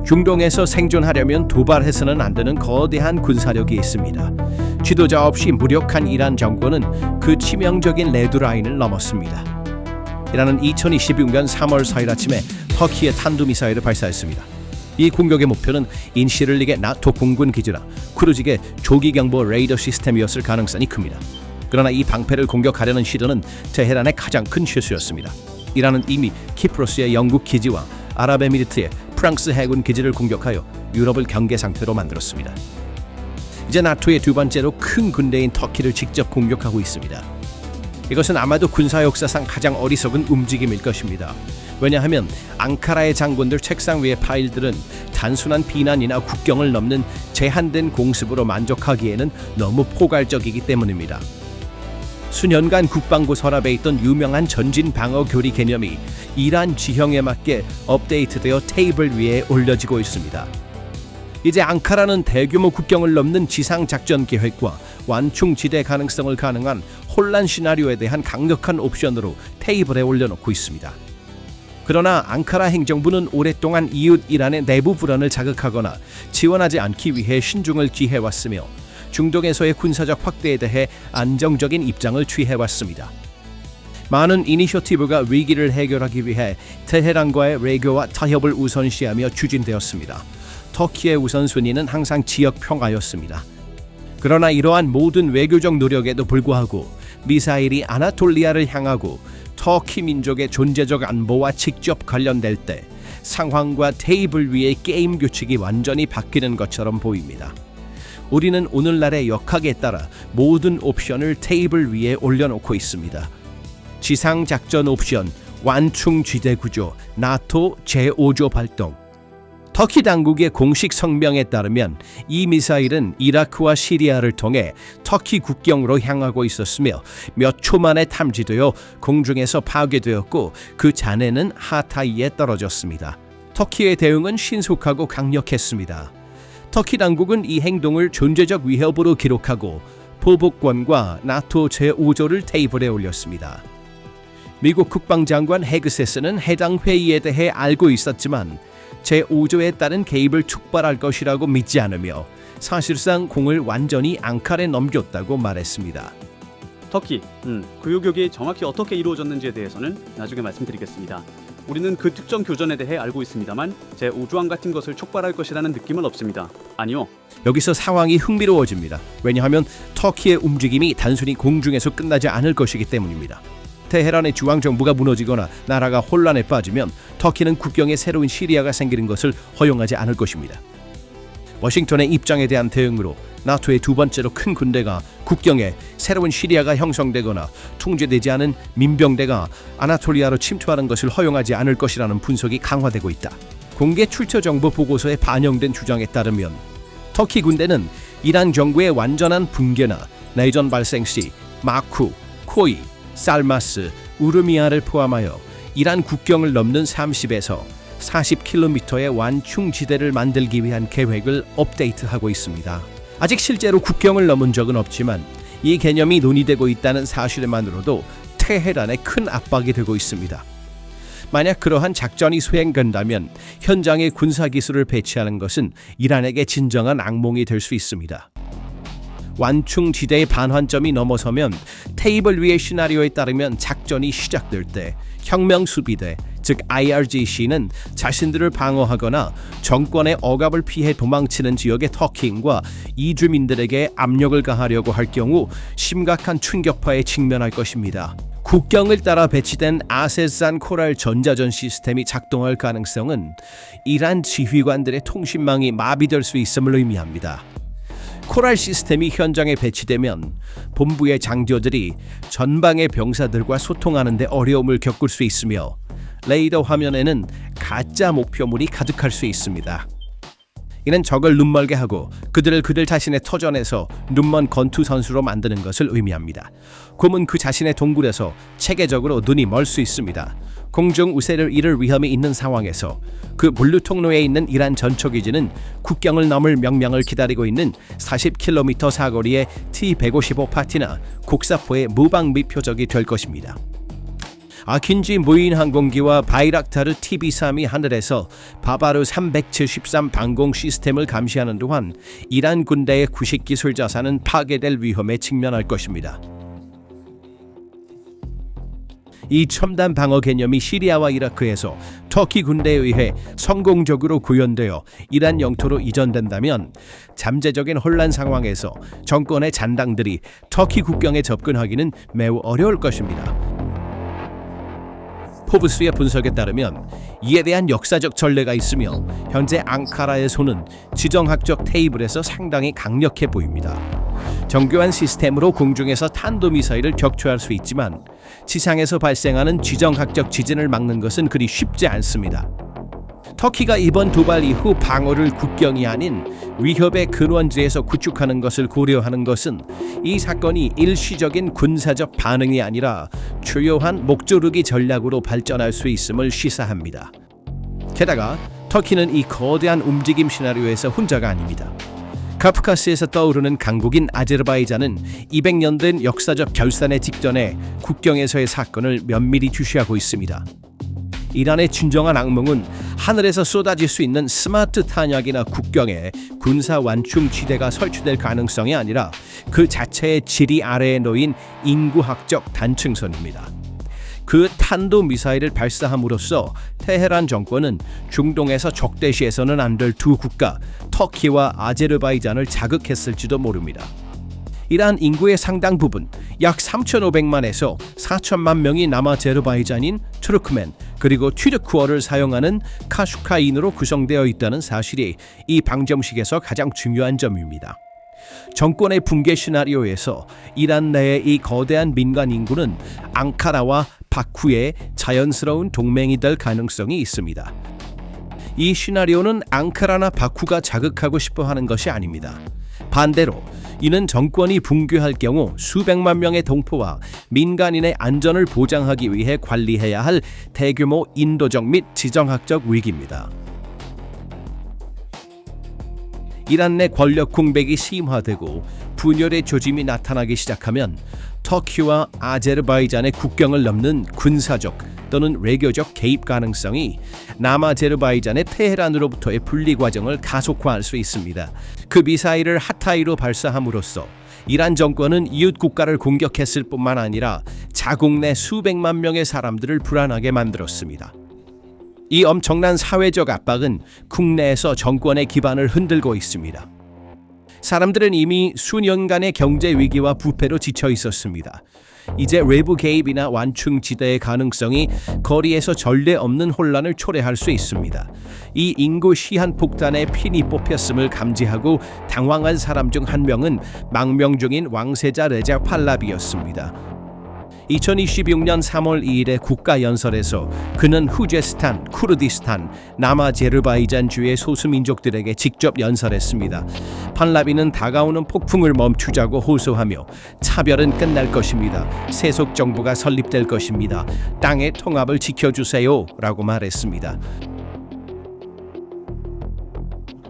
중동에서 생존하려면 도발해서는 안 되는 거대한 군사력이 있습니다. 지도자 없이 무력한 이란 정권은 그 치명적인 레드라인을 넘었습니다. 이란은 2026년 3월 4일 아침에 터키에 탄도미사일을 발사했습니다. 이 공격의 목표는 인시를릭의 나토 공군 기지나 크루직의 조기 경보 레이더 시스템이었을 가능성이 큽니다. 그러나 이 방패를 공격하려는 시도는 테헤란의 가장 큰 실수였습니다. 이란은 이미 키프로스의 영국 기지와 아랍에미리트의 프랑스 해군 기지를 공격하여 유럽을 경계 상태로 만들었습니다. 이제 나토의 두 번째로 큰 군대인 터키를 직접 공격하고 있습니다. 이것은 아마도 군사 역사상 가장 어리석은 움직임일 것입니다. 왜냐하면 앙카라의 장군들 책상 위의 파일들은 단순한 비난이나 국경을 넘는 제한된 공습으로 만족하기에는 너무 포괄적이기 때문입니다. 수년간 국방부 서랍에 있던 유명한 전진 방어 교리 개념이 이란 지형에 맞게 업데이트되어 테이블 위에 올려지고 있습니다. 이제 앙카라는 대규모 국경을 넘는 지상 작전 계획과 완충지대 가능성을 가능한 혼란 시나리오에 대한 강력한 옵션으로 테이블에 올려놓고 있습니다. 그러나 앙카라 행정부는 오랫동안 이웃 이란의 내부 불안을 자극하거나 지원하지 않기 위해 신중을 기해왔으며 중동에서의 군사적 확대에 대해 안정적인 입장을 취해왔습니다. 많은 이니셔티브가 위기를 해결하기 위해 테헤란과의 외교와 타협을 우선시하며 추진되었습니다. 터키의 우선순위는 항상 지역 평화였습니다. 그러나 이러한 모든 외교적 노력에도 불구하고 미사일이 아나톨리아를 향하고 터키 민족의 존재적 안보와 직접 관련될 때 상황과 테이블 위의 게임 규칙이 완전히 바뀌는 것처럼 보입니다. 우리는 오늘날의 역학에 따라 모든 옵션을 테이블 위에 올려놓고 있습니다. 지상작전 옵션, 완충지대 구조, 나토 제5조 발동. 터키 당국의 공식 성명에 따르면 이 미사일은 이라크와 시리아를 통해 터키 국경으로 향하고 있었으며 몇 초 만에 탐지되어 공중에서 파괴되었고 그 잔해는 하타이에 떨어졌습니다. 터키의 대응은 신속하고 강력했습니다. 터키 당국은 이 행동을 존재적 위협으로 기록하고 보복권과 나토 제5조를 테이블에 올렸습니다. 미국 국방장관 헤그세스는 해당 회의에 대해 알고 있었지만 제5조에 따른 개입을 촉발할 것이라고 믿지 않으며 사실상 공을 완전히 앙카라에 넘겼다고 말했습니다. 터키, 그 요격이 정확히 어떻게 이루어졌는지에 대해서는 나중에 말씀드리겠습니다. 우리는 그 특정 교전에 대해 알고 있습니다만 제5조안 같은 것을 촉발할 것이라는 느낌은 없습니다. 아니요. 여기서 상황이 흥미로워집니다. 왜냐하면 터키의 움직임이 단순히 공중에서 끝나지 않을 것이기 때문입니다. 테헤란의 중앙정부가 무너지거나 나라가 혼란에 빠지면 터키는 국경에 새로운 시리아가 생기는 것을 허용하지 않을 것입니다. 워싱턴의 입장에 대한 대응으로 나토의 두 번째로 큰 군대가 국경에 새로운 시리아가 형성되거나 통제되지 않은 민병대가 아나톨리아로 침투하는 것을 허용하지 않을 것이라는 분석이 강화되고 있다. 공개 출처 정보 보고서에 반영된 주장에 따르면 터키 군대는 이란 정부의 완전한 붕괴나 내전 발생 시 마쿠, 코이, 살마스, 우르미아를 포함하여 이란 국경을 넘는 30에서 40km의 완충지대를 만들기 위한 계획을 업데이트하고 있습니다. 아직 실제로 국경을 넘은 적은 없지만 이 개념이 논의되고 있다는 사실만으로도 테헤란에 큰 압박이 되고 있습니다. 만약 그러한 작전이 수행된다면 현장에 군사기술을 배치하는 것은 이란에게 진정한 악몽이 될 수 있습니다. 완충지대의 반환점이 넘어서면 테이블 위의 시나리오에 따르면 작전이 시작될 때 혁명수비대, 즉 IRGC는 자신들을 방어하거나 정권의 억압을 피해 도망치는 지역의 터키인과 이주민들에게 압력을 가하려고 할 경우 심각한 충격파에 직면할 것입니다. 국경을 따라 배치된 아셀산 코랄 전자전 시스템이 작동할 가능성은 이란 지휘관들의 통신망이 마비될 수 있음을 의미합니다. 코랄 시스템이 현장에 배치되면 본부의 장교들이 전방의 병사들과 소통하는 데 어려움을 겪을 수 있으며 레이더 화면에는 가짜 목표물이 가득할 수 있습니다. 이는 적을 눈멀게 하고 그들 자신의 터전에서 눈먼 건투 선수로 만드는 것을 의미합니다. 곰은 그 자신의 동굴에서 체계적으로 눈이 멀 수 있습니다. 공중 우세를 잃을 위험이 있는 상황에서 그 물류 통로에 있는 이란 전초기지는 국경을 넘을 명령을 기다리고 있는 40km 사거리의 T-155 파티나 곡사포의 무방비 표적이 될 것입니다. 아킨지 무인 항공기와 바이락타르 TB3이 하늘에서 바바르 373 방공 시스템을 감시하는 동안 이란 군대의 구식 기술 자산은 파괴될 위험에 직면할 것입니다. 이 첨단 방어 개념이 시리아와 이라크에서 터키 군대에 의해 성공적으로 구현되어 이란 영토로 이전된다면 잠재적인 혼란 상황에서 정권의 잔당들이 터키 국경에 접근하기는 매우 어려울 것입니다. 포브스의 분석에 따르면 이에 대한 역사적 전례가 있으며 현재 앙카라의 손은 지정학적 테이블에서 상당히 강력해 보입니다. 정교한 시스템으로 공중에서 탄도미사일을 격추할 수 있지만 지상에서 발생하는 지정학적 지진을 막는 것은 그리 쉽지 않습니다. 터키가 이번 도발 이후 방어를 국경이 아닌 위협의 근원지에서 구축하는 것을 고려하는 것은 이 사건이 일시적인 군사적 반응이 아니라 주요한 목조르기 전략으로 발전할 수 있음을 시사합니다. 게다가 터키는 이 거대한 움직임 시나리오에서 혼자가 아닙니다. 카프카스에서 떠오르는 강국인 아제르바이잔은 200년 된 역사적 결산의 직전에 국경에서의 사건을 면밀히 주시하고 있습니다. 이란의 진정한 악몽은 하늘에서 쏟아질 수 있는 스마트 탄약이나 국경에 군사 완충 지대가 설치될 가능성이 아니라 그 자체의 지리 아래에 놓인 인구학적 단층선입니다. 그 탄도미사일을 발사함으로써 테헤란 정권은 중동에서 적대시해서는 안 될 두 국가 터키와 아제르바이잔을 자극했을지도 모릅니다. 이란 인구의 상당 부분, 약 3,500만에서 4천만 명이 남아제르바이잔인 투르크멘 그리고 튀르크어를 사용하는 카슈카인으로 구성되어 있다는 사실이 이 방정식에서 가장 중요한 점입니다. 정권의 붕괴 시나리오에서 이란 내의 이 거대한 민간 인구는 앙카라와 바쿠의 자연스러운 동맹이 될 가능성이 있습니다. 이 시나리오는 앙카라나 바쿠가 자극하고 싶어 하는 것이 아닙니다. 반대로 이는 정권이 붕괴할 경우 수백만 명의 동포와 민간인의 안전을 보장하기 위해 관리해야 할 대규모 인도적 및 지정학적 위기입니다. 이란 내 권력 공백이 심화되고 분열의 조짐이 나타나기 시작하면 터키와 아제르바이잔의 국경을 넘는 군사적 또는 외교적 개입 가능성이 남아제르바이잔의 테헤란으로부터의 분리 과정을 가속화할 수 있습니다. 그 미사일을 하타이로 발사함으로써 이란 정권은 이웃 국가를 공격했을 뿐만 아니라 자국 내 수백만 명의 사람들을 불안하게 만들었습니다. 이 엄청난 사회적 압박은 국내에서 정권의 기반을 흔들고 있습니다. 사람들은 이미 수년간의 경제 위기와 부패로 지쳐 있었습니다. 이제 외부 개입이나 완충 지대의 가능성이 거리에서 전례 없는 혼란을 초래할 수 있습니다. 이 인구 시한폭탄에 핀이 뽑혔음을 감지하고 당황한 사람 중 한 명은 망명 중인 왕세자 레자 팔라비였습니다. 2026년 3월 2일의 국가연설에서 그는 후제스탄, 쿠르디스탄, 남아제르바이잔주의 소수민족들에게 직접 연설했습니다. 팔라비는 다가오는 폭풍을 멈추자고 호소하며 차별은 끝날 것입니다. 세속 정부가 설립될 것입니다. 땅의 통합을 지켜주세요 라고 말했습니다.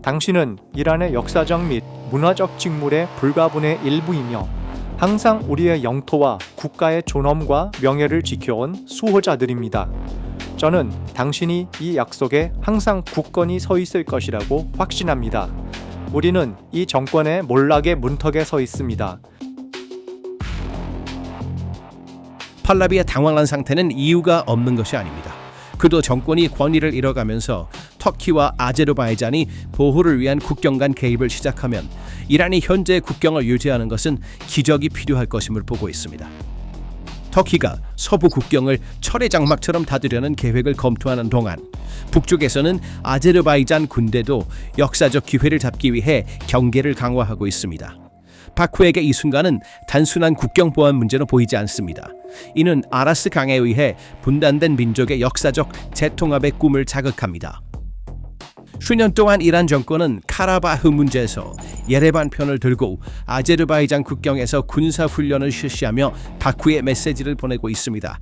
당신은 이란의 역사적 및 문화적 직물의 불가분의 일부이며 항상 우리의 영토와 국가의 존엄과 명예를 지켜온 수호자들입니다. 저는 당신이 이 약속에 항상 굳건히 서 있을 것이라고 확신합니다. 우리는 이 정권의 몰락의 문턱에 서 있습니다. 팔라비의 당황한 상태는 이유가 없는 것이 아닙니다. 그도 정권이 권위를 잃어가면서 터키와 아제르바이잔이 보호를 위한 국경 간 개입을 시작하면 이란이 현재 국경을 유지하는 것은 기적이 필요할 것임을 보고 있습니다. 터키가 서부 국경을 철의 장막처럼 닫으려는 계획을 검토하는 동안 북쪽에서는 아제르바이잔 군대도 역사적 기회를 잡기 위해 경계를 강화하고 있습니다. 바쿠에게 이 순간은 단순한 국경 보안 문제로 보이지 않습니다. 이는 아라스 강에 의해 분단된 민족의 역사적 재통합의 꿈을 자극합니다. 수년 동안 이란 정권은 카라바흐 문제에서 예레반 편을 들고 아제르바이잔 국경에서 군사훈련을 실시하며 바쿠에 메시지를 보내고 있습니다.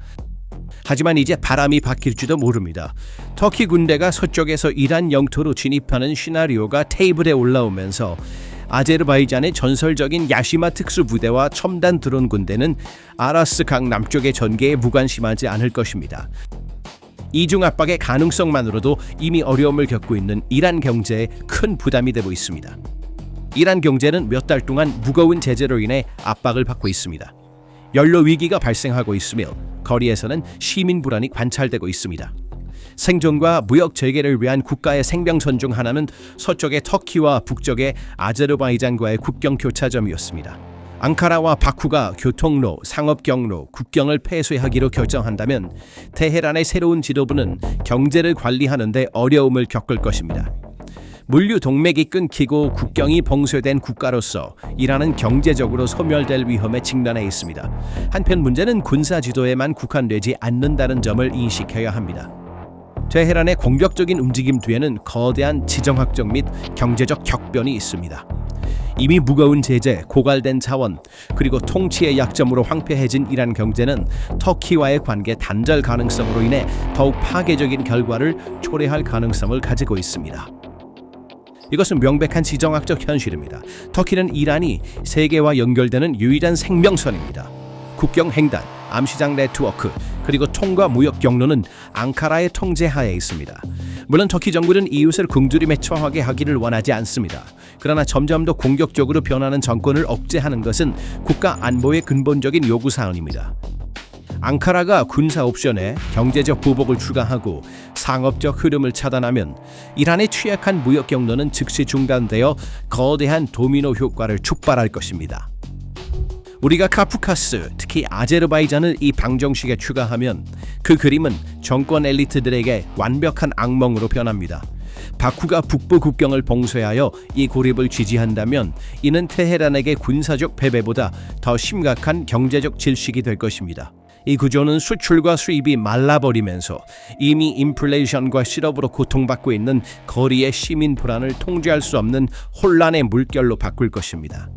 하지만 이제 바람이 바뀔지도 모릅니다. 터키 군대가 서쪽에서 이란 영토로 진입하는 시나리오가 테이블에 올라오면서 아제르바이잔의 전설적인 야시마 특수부대와 첨단 드론 군대는 아라스 강 남쪽의 전개에 무관심하지 않을 것입니다. 이중 압박의 가능성만으로도 이미 어려움을 겪고 있는 이란 경제에 큰 부담이 되고 있습니다. 이란 경제는 몇 달 동안 무거운 제재로 인해 압박을 받고 있습니다. 연료 위기가 발생하고 있으며 거리에서는 시민 불안이 관찰되고 있습니다. 생존과 무역 재개를 위한 국가의 생명선 중 하나는 서쪽의 터키와 북쪽의 아제르바이잔과의 국경 교차점이었습니다. 앙카라와 바쿠가 교통로, 상업 경로, 국경을 폐쇄하기로 결정한다면 테헤란의 새로운 지도부는 경제를 관리하는 데 어려움을 겪을 것입니다. 물류 동맥이 끊기고 국경이 봉쇄된 국가로서 이란은 경제적으로 소멸될 위험에 직면해 있습니다. 한편 문제는 군사 지도에만 국한되지 않는다는 점을 인식해야 합니다. 테헤란의 공격적인 움직임 뒤에는 거대한 지정학적 및 경제적 격변이 있습니다. 이미 무거운 제재, 고갈된 자원, 그리고 통치의 약점으로 황폐해진 이란 경제는 터키와의 관계 단절 가능성으로 인해 더욱 파괴적인 결과를 초래할 가능성을 가지고 있습니다. 이것은 명백한 지정학적 현실입니다. 터키는 이란이 세계와 연결되는 유일한 생명선입니다. 국경 횡단, 암시장 네트워크, 그리고 통과 무역 경로는 앙카라의 통제하에 있습니다. 물론 터키 정부는 이웃을 굶주리 매초하게 하기를 원하지 않습니다. 그러나 점점 더 공격적으로 변하는 정권을 억제하는 것은 국가 안보의 근본적인 요구사항입니다. 앙카라가 군사 옵션에 경제적 보복을 추가하고 상업적 흐름을 차단하면 이란의 취약한 무역 경로는 즉시 중단되어 거대한 도미노 효과를 촉발할 것입니다. 우리가 카프카스, 특히 아제르바이잔을 이 방정식에 추가하면 그 그림은 정권 엘리트들에게 완벽한 악몽으로 변합니다. 바쿠가 북부 국경을 봉쇄하여 이 고립을 지지한다면 이는 테헤란에게 군사적 패배보다 더 심각한 경제적 질식이 될 것입니다. 이 구조는 수출과 수입이 말라버리면서 이미 인플레이션과 실업으로 고통받고 있는 거리의 시민 불안을 통제할 수 없는 혼란의 물결로 바꿀 것입니다.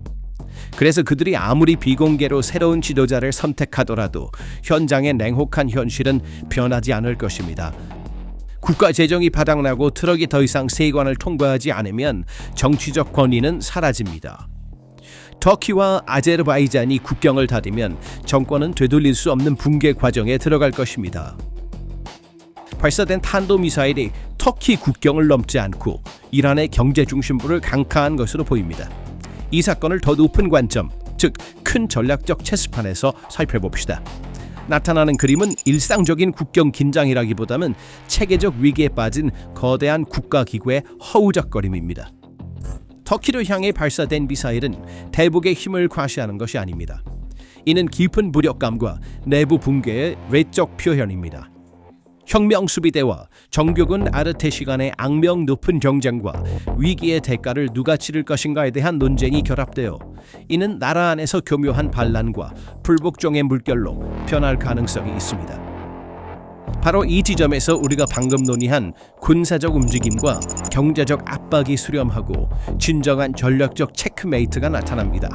그래서 그들이 아무리 비공개로 새로운 지도자를 선택하더라도 현장의 냉혹한 현실은 변하지 않을 것입니다. 국가 재정이 바닥나고 트럭이 더 이상 세관을 통과하지 않으면 정치적 권위는 사라집니다. 터키와 아제르바이잔이 국경을 닫으면 정권은 되돌릴 수 없는 붕괴 과정에 들어갈 것입니다. 발사된 탄도미사일이 터키 국경을 넘지 않고 이란의 경제 중심부를 강타한 것으로 보입니다. 이 사건을 더 높은 관점, 즉 큰 전략적 체스판에서 살펴봅시다. 나타나는 그림은 일상적인 국경 긴장이라기보다는 체계적 위기에 빠진 거대한 국가기구의 허우적거림입니다. 터키를 향해 발사된 미사일은 대북의 힘을 과시하는 것이 아닙니다. 이는 깊은 무력감과 내부 붕괴의 외적 표현입니다. 혁명 수비대와 정교군 아르테시 간의 악명 높은 경쟁과 위기의 대가를 누가 치를 것인가에 대한 논쟁이 결합되어 이는 나라 안에서 교묘한 반란과 불복종의 물결로 변할 가능성이 있습니다. 바로 이 지점에서 우리가 방금 논의한 군사적 움직임과 경제적 압박이 수렴하고 진정한 전략적 체크메이트가 나타납니다.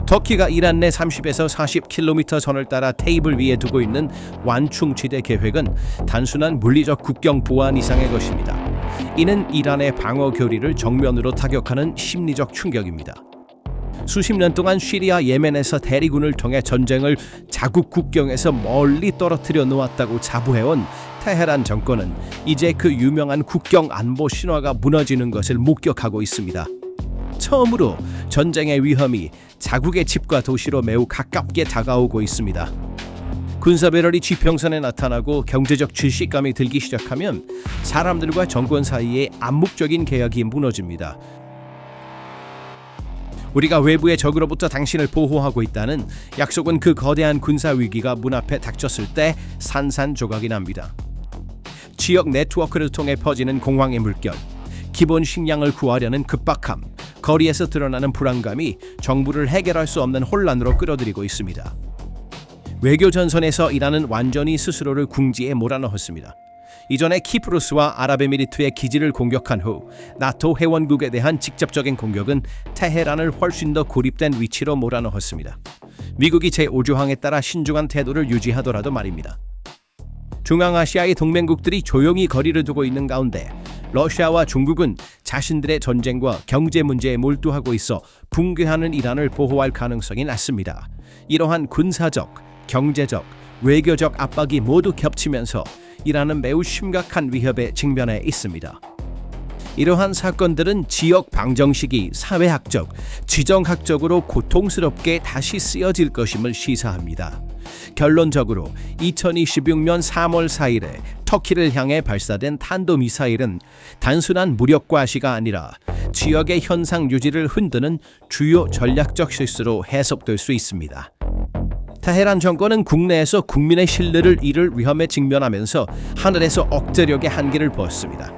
터키가 이란 내 30에서 40km 선을 따라 테이블 위에 두고 있는 완충지대 계획은 단순한 물리적 국경 보안 이상의 것입니다. 이는 이란의 방어 교리를 정면으로 타격하는 심리적 충격입니다. 수십 년 동안 시리아, 예멘에서 대리군을 통해 전쟁을 자국 국경에서 멀리 떨어뜨려 놓았다고 자부해온 테헤란 정권은 이제 그 유명한 국경 안보 신화가 무너지는 것을 목격하고 있습니다. 처음으로 전쟁의 위험이 자국의 집과 도시로 매우 가깝게 다가오고 있습니다. 군사배럴이 지평선에 나타나고 경제적 질식감이 들기 시작하면 사람들과 정권 사이에 암묵적인 계약이 무너집니다. 우리가 외부의 적으로부터 당신을 보호하고 있다는 약속은 그 거대한 군사 위기가 문 앞에 닥쳤을 때 산산조각이 납니다. 지역 네트워크를 통해 퍼지는 공황의 물결, 기본 식량을 구하려는 급박함, 거리에서 드러나는 불안감이 정부를 해결할 수 없는 혼란으로 끌어들이고 있습니다. 외교 전선에서 이란은 완전히 스스로를 궁지에 몰아넣었습니다. 이전에 키프루스와 아랍에미리트의 기지를 공격한 후 나토 회원국에 대한 직접적인 공격은 테헤란을 훨씬 더 고립된 위치로 몰아넣었습니다. 미국이 제5조항에 따라 신중한 태도를 유지하더라도 말입니다. 중앙아시아의 동맹국들이 조용히 거리를 두고 있는 가운데 러시아와 중국은 자신들의 전쟁과 경제 문제에 몰두하고 있어 붕괴하는 이란을 보호할 가능성이 낮습니다. 이러한 군사적, 경제적, 외교적 압박이 모두 겹치면서 이란은 매우 심각한 위협에 직면해 있습니다. 이러한 사건들은 지역 방정식이 사회학적, 지정학적으로 고통스럽게 다시 쓰여질 것임을 시사합니다. 결론적으로 2026년 3월 4일에 터키를 향해 발사된 탄도미사일은 단순한 무력 과시가 아니라 지역의 현상 유지를 흔드는 주요 전략적 실수로 해석될 수 있습니다. 테헤란 정권은 국내에서 국민의 신뢰를 잃을 위험에 직면하면서 하늘에서 억제력의 한계를 보았습니다.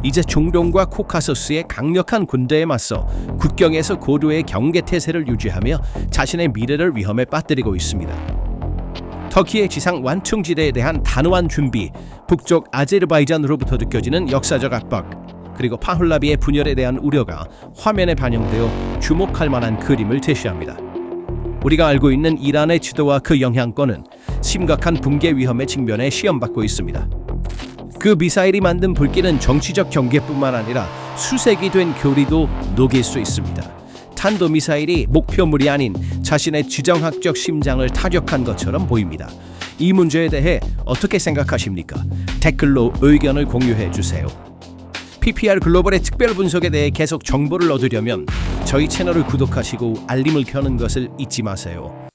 이제 중동과 코카소스의 강력한 군대에 맞서 국경에서 고도의 경계태세를 유지하며 자신의 미래를 위험에 빠뜨리고 있습니다. 터키의 지상 완충지대에 대한 단호한 준비, 북쪽 아제르바이잔으로부터 느껴지는 역사적 압박, 그리고 파훌라비의 분열에 대한 우려가 화면에 반영되어 주목할 만한 그림을 제시합니다. 우리가 알고 있는 이란의 지도와 그 영향권은 심각한 붕괴 위험에 직면해 시험받고 있습니다. 그 미사일이 만든 불길은 정치적 경계뿐만 아니라 수색이 된 교리도 녹일 수 있습니다. 탄도미사일이 목표물이 아닌 자신의 지정학적 심장을 타격한 것처럼 보입니다. 이 문제에 대해 어떻게 생각하십니까? 댓글로 의견을 공유해 주세요. PPR 글로벌의 특별 분석에 대해 계속 정보를 얻으려면 저희 채널을 구독하시고 알림을 켜는 것을 잊지 마세요.